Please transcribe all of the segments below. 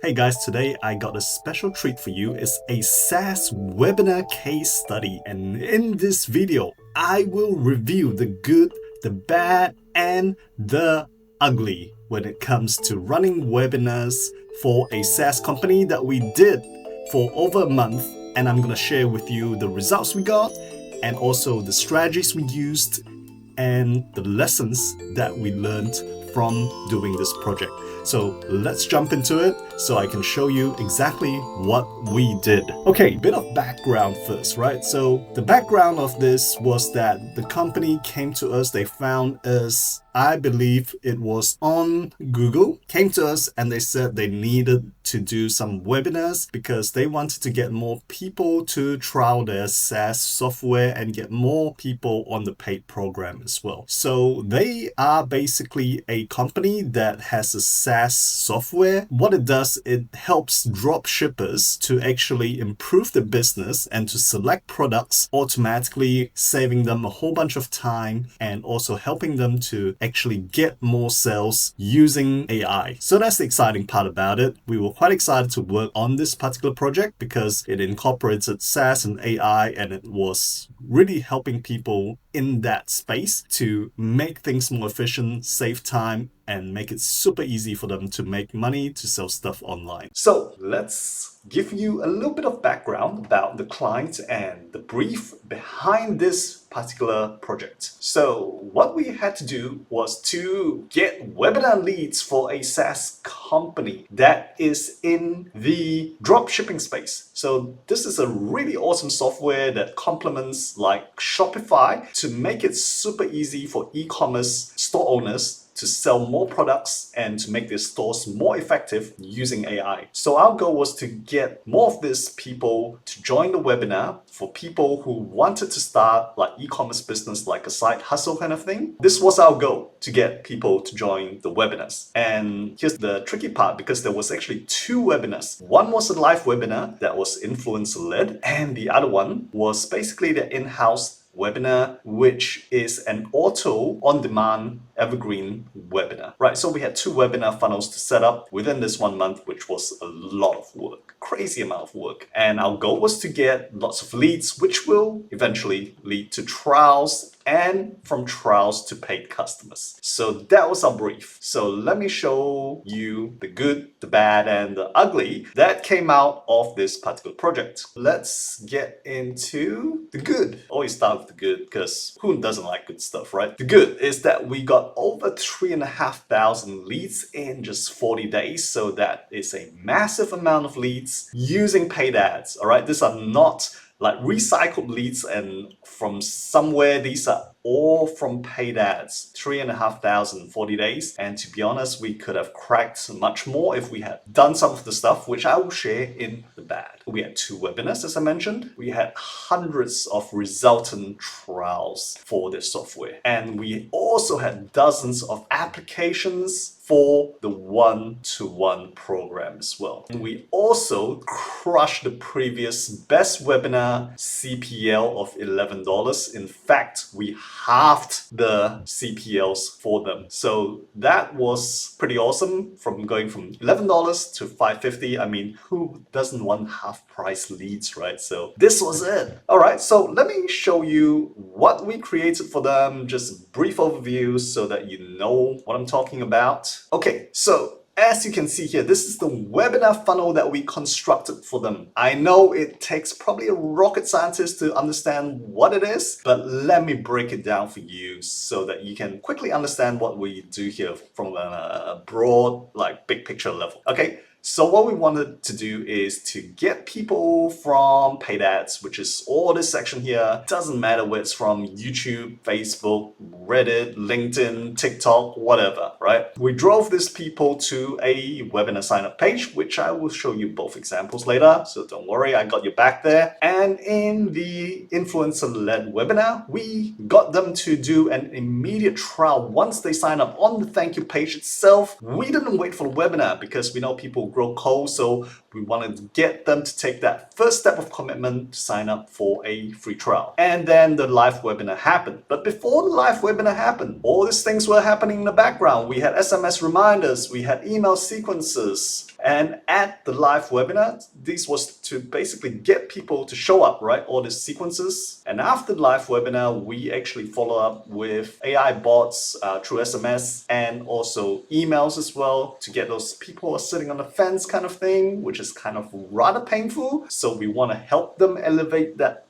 Hey guys, today I got a special treat for you. It's a SaaS webinar case study, and in this video I will review the good, the bad, and the ugly when it comes to running webinars for a SaaS company that we did for over a month, and I'm gonna share with you the results we got and also the strategies we used and the lessons that we learned from doing this project. So let's jump into it so I can show you exactly what we did. Okay, bit of background first, right? So the background of this was that the company came to us, they found us, I believe it was on Google, came to us and they said they needed to do some webinars because they wanted to get more people to trial their SaaS software and get more people on the paid program as well. So they are basically a company that has a SaaS software. What it does, it helps drop shippers to actually improve the business and to select products automatically, saving them a whole bunch of time and also helping them to actually get more sales using AI. So that's the exciting part about it. We were quite excited to work on this particular project because it incorporated SaaS and AI, and it was really helping people in that space to make things more efficient, save time, and make it super easy for them to make money to sell stuff online. So let's give you a little bit of background about the client and the brief behind this particular project. So what we had to do was to get webinar leads for a SaaS company that is in the dropshipping space. So this is a really awesome software that complements like Shopify to make it super easy for e-commerce store owners to sell more products and to make their stores more effective using AI. So our goal was to get more of these people to join the webinar for people who wanted to start like e-commerce business, like a side hustle kind of thing. This was our goal, to get people to join the webinars. And here's the tricky part, because there was actually two webinars. One was a live webinar that was influencer led, and the other one was basically the in-house webinar, which is an auto on-demand evergreen webinar, right? So we had two webinar funnels to set up within this 1 month, which was a lot of work, crazy amount of work. And our goal was to get lots of leads, which will eventually lead to trials, and from trials to paid customers. So that was our brief. So let me show you the good, the bad, and the ugly that came out of this particular project. Let's get into the good. Always start with the good, because who doesn't like good stuff, right? The good is that we got over 3,500 leads in just 40 days. So that is a massive amount of leads using paid ads, all right? These are not like recycled leads and from somewhere. These are all from paid ads. 3,500 40 days. And to be honest, we could have cracked much more if we had done some of the stuff, which I will share in the bad. We had two webinars, as I mentioned. We had hundreds of resultant trials for this software. And we also had dozens of applications for the one-to-one program as well. And we also crushed the previous best webinar CPL of $11. In fact, we halved the CPLs for them. So that was pretty awesome, from going from $11 to $5.50. I mean, who doesn't want half price leads, right? So this was it. All right, so let me show you what we created for them, just a brief overview so that you know what I'm talking about. Okay, so as you can see here, this is the webinar funnel that we constructed for them. I know it takes probably a rocket scientist to understand what it is, but let me break it down for you so that you can quickly understand what we do here from a broad, like big picture level. Okay. So what we wanted to do is to get people from paid ads, which is all this section here. Doesn't matter where it's from: YouTube, Facebook, Reddit, LinkedIn, TikTok, whatever, right? We drove these people to a webinar sign up page, which I will show you both examples later. So don't worry, I got your back there. And in the influencer-led webinar, we got them to do an immediate trial once they sign up on the thank you page itself. We didn't wait for the webinar because we know people grow cold. So we wanted to get them to take that first step of commitment to sign up for a free trial. And then the live webinar happened. But before the live webinar happened, all these things were happening in the background. We had SMS reminders, we had email sequences. And at the live webinar, this was to basically get people to show up, right? All these sequences. And after the live webinar, we actually follow up with AI bots through SMS and also emails as well to get those people who are sitting on the fence kind of thing, which is kind of rather painful. So we want to help them alleviate that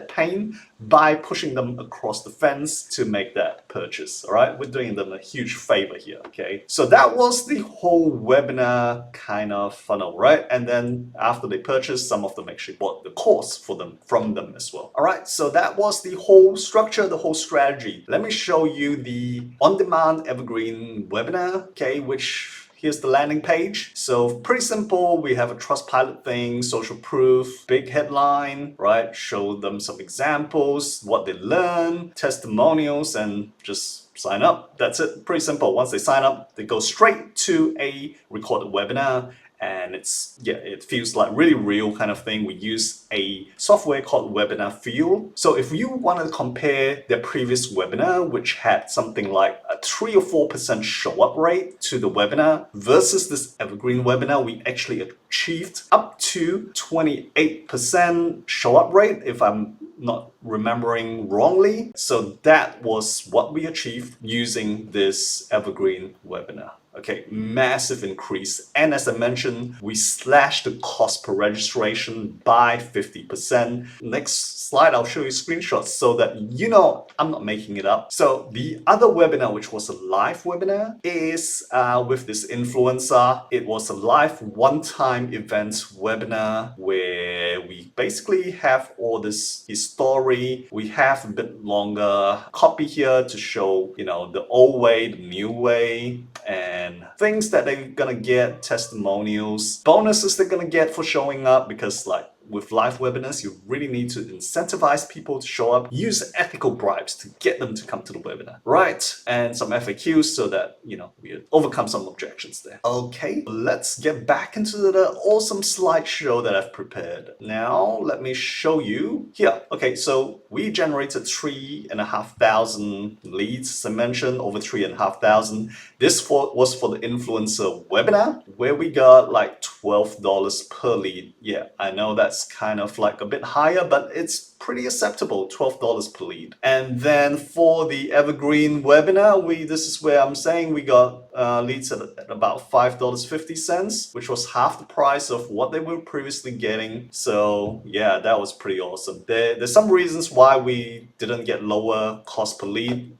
pain by pushing them across the fence to make that purchase. All right, we're doing them a huge favor here. Okay, so that was the whole webinar kind of funnel, right? And then after they purchased, some of them actually bought the course from them as well. All right, so that was the whole structure, the whole strategy. Let me show you the on-demand evergreen webinar, okay, which here's the landing page. So pretty simple. We have a Trustpilot thing, social proof, big headline, right? Show them some examples, what they learn, testimonials, and just sign up. That's it. Pretty simple. Once they sign up, they go straight to a recorded webinar. And it feels like really real kind of thing. We use a software called Webinar Fuel. So if you want to compare their previous webinar, which had something like a 3 or 4% show up rate to the webinar versus this evergreen webinar, we actually achieved up to 28% show up rate, if I'm not remembering wrongly. So that was what we achieved using this evergreen webinar. Okay, massive increase. And as I mentioned, we slashed the cost per registration by 50%. Next slide, I'll show you screenshots so that you know I'm not making it up. So the other webinar, which was a live webinar, is with this influencer. It was a live one-time event webinar where we basically have all this history. We have a bit longer copy here to show, you know, the old way, the new way, and things that they're gonna get, testimonials, bonuses they're gonna get for showing up, because like with live webinars, you really need to incentivize people to show up, use ethical bribes to get them to come to the webinar, right? And some FAQs so that, you know, we overcome some objections there. Okay, let's get back into the awesome slideshow that I've prepared. Now, let me show you here. Okay, so we generated 3,500 leads, as I mentioned, over 3,500. This was for the influencer webinar, where we got like $12 per lead. Yeah, I know that's kind of like a bit higher, but it's pretty acceptable, $12 per lead. And then for the evergreen webinar, this is where I'm saying we got leads at about $5.50, which was half the price of what they were previously getting. So yeah, that was pretty awesome. There's some reasons why we didn't get lower cost per lead.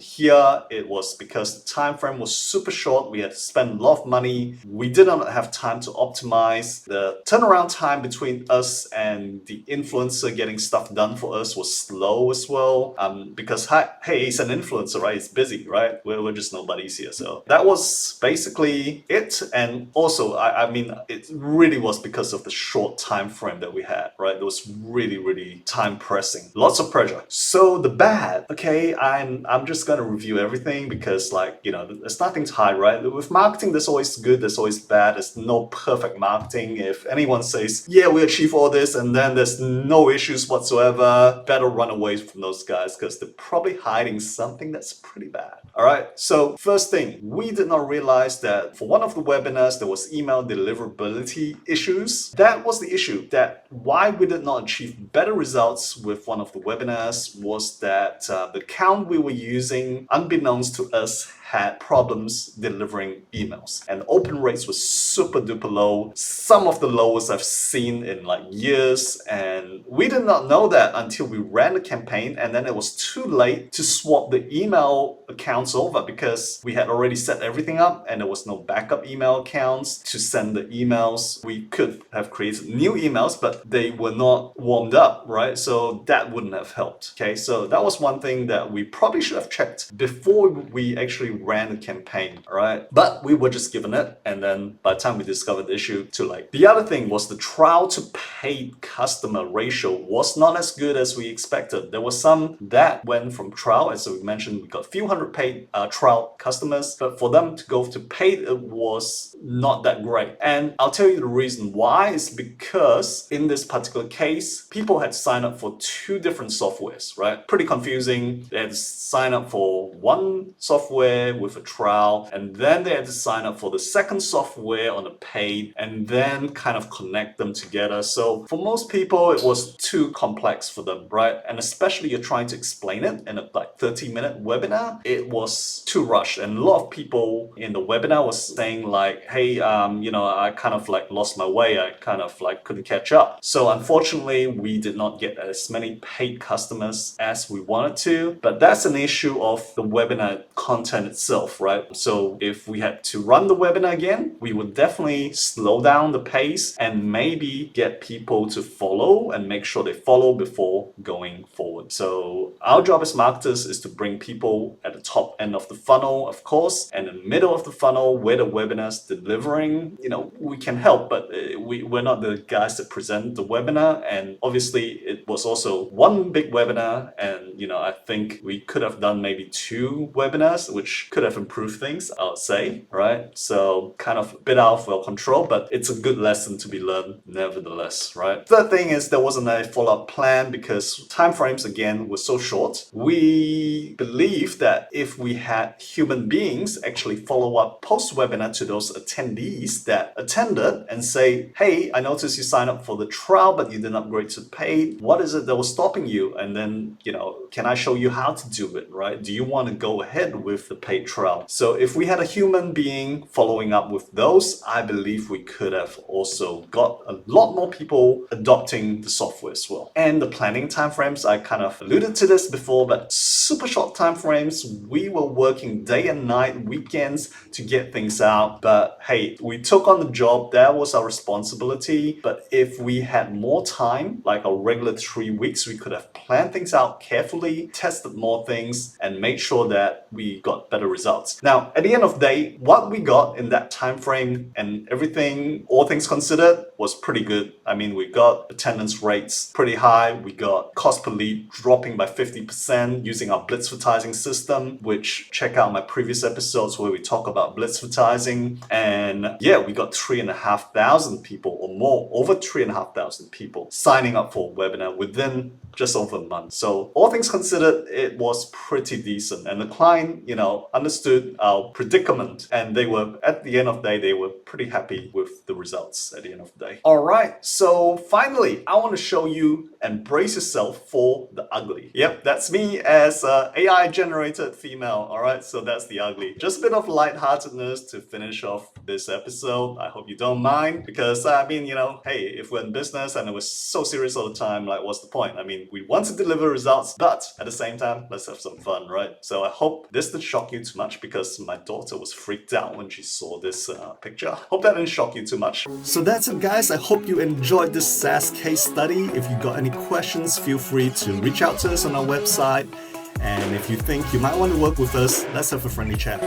Here it was because the time frame was super short. We had to spend a lot of money. We did not have time to optimize. The turnaround time between us and the influencer getting stuff done for us was slow as well. Because hey, he's an influencer, right? He's busy, right? We're just nobodies here. So that was basically it. And also, I mean, it really was because of the short time frame that we had, right? It was really, really time pressing. Lots of pressure. So the bad, okay, I'm just gonna review everything because, like, you know, there's nothing to hide, right? With marketing, there's always good, there's always bad. There's no perfect marketing. If anyone says, yeah, we achieve all this and then there's no issues whatsoever, better run away from those guys because they're probably hiding something that's pretty bad. All right, so first thing, we did not realize that for one of the webinars, there was email deliverability issues. That was the issue. That why we did not achieve better results with one of the webinars was that the account we were using, unbeknownst to us, had problems delivering emails, and open rates were super duper low, some of the lowest I've seen in like years. And we did not know that until we ran the campaign, and then it was too late to swap the email accounts over because we had already set everything up and there was no backup email accounts to send the emails. We could have created new emails, but they were not warmed up, right? So that wouldn't have helped. Okay, so that was one thing that we probably should have checked before we actually ran a campaign, right? But we were just given it, and then by the time we discovered the issue, too late. The other thing was the trial to paid customer ratio was not as good as we expected. There was some that went from trial, as we mentioned, we got a few hundred paid trial customers, but for them to go to paid, it was not that great. And I'll tell you the reason why is because in this particular case, people had signed up for two different softwares, right? Pretty confusing. They had to sign up for one software with a trial, and then they had to sign up for the second software on a paid, and then kind of connect them together. So for most people, it was too complex for them, right? And especially you're trying to explain it in a like 30-minute webinar, it was too rushed. And a lot of people in the webinar was saying like, hey, you know, I kind of like lost my way. I kind of like couldn't catch up. So unfortunately, we did not get as many paid customers as we wanted to, but that's an issue of the webinar content itself, right? So if we had to run the webinar again, we would definitely slow down the pace and maybe get people to follow and make sure they follow before going forward. So our job as marketers is to bring people at the top end of the funnel, of course, and in the middle of the funnel where the webinar's delivering, you know, we can help, but we're not the guys that present the webinar. And obviously it was also one big webinar, and you know, I think we could have done maybe two webinars, which could have improved things, I would say, right? So kind of a bit out of our control, but it's a good lesson to be learned nevertheless, right? Third thing is there wasn't a follow-up plan because timeframes again were so short. We believe that if we had human beings actually follow up post-webinar to those attendees that attended and say, hey, I noticed you signed up for the trial, but you didn't upgrade to paid. What is it that was stopping you? And then, you know, can I show you how to do it, right? Do you want to go ahead with the paid trial? So if we had a human being following up with those, I believe we could have also got a lot more people adopting the software as well. And the planning timeframes, I kind of alluded to this before, but super short timeframes. We were working day and night, weekends to get things out. But hey, we took on the job. That was our responsibility. But if we had more time, like a regular 3 weeks, we could have planned things out carefully, tested more things, and made sure that we got better results. Now, at the end of the day, what we got in that time frame and everything, all things considered, was pretty good. I mean, we got attendance rates pretty high. We got cost per lead dropping by 50% using our blitzvertising system, which check out my previous episodes where we talk about blitzvertising. And yeah, we got 3,500 people or more, over 3,500 people signing up for a webinar within just over a month. So all things considered, it was pretty decent. And the client, you know, understood our predicament, and they were, at the end of the day, they were pretty happy with the results at the end of the day. All right, so finally, I want to show you and brace yourself for the ugly. Yep, that's me as a AI generated female. All right, so that's the ugly. Just a bit of lightheartedness to finish off this episode. I hope you don't mind, because I mean, you know, hey, if we're in business and it was so serious all the time, like what's the point? I mean, we want to deliver results, but at the same time, let's have some fun, right? So I hope this didn't shock you too much, because my daughter was freaked out when she saw this picture. Hope that didn't shock you too much. So that's it, guys. I hope you enjoyed this SaaS case study. If you got any questions, feel free to reach out to us on our website. And if you think you might want to work with us, let's have a friendly chat.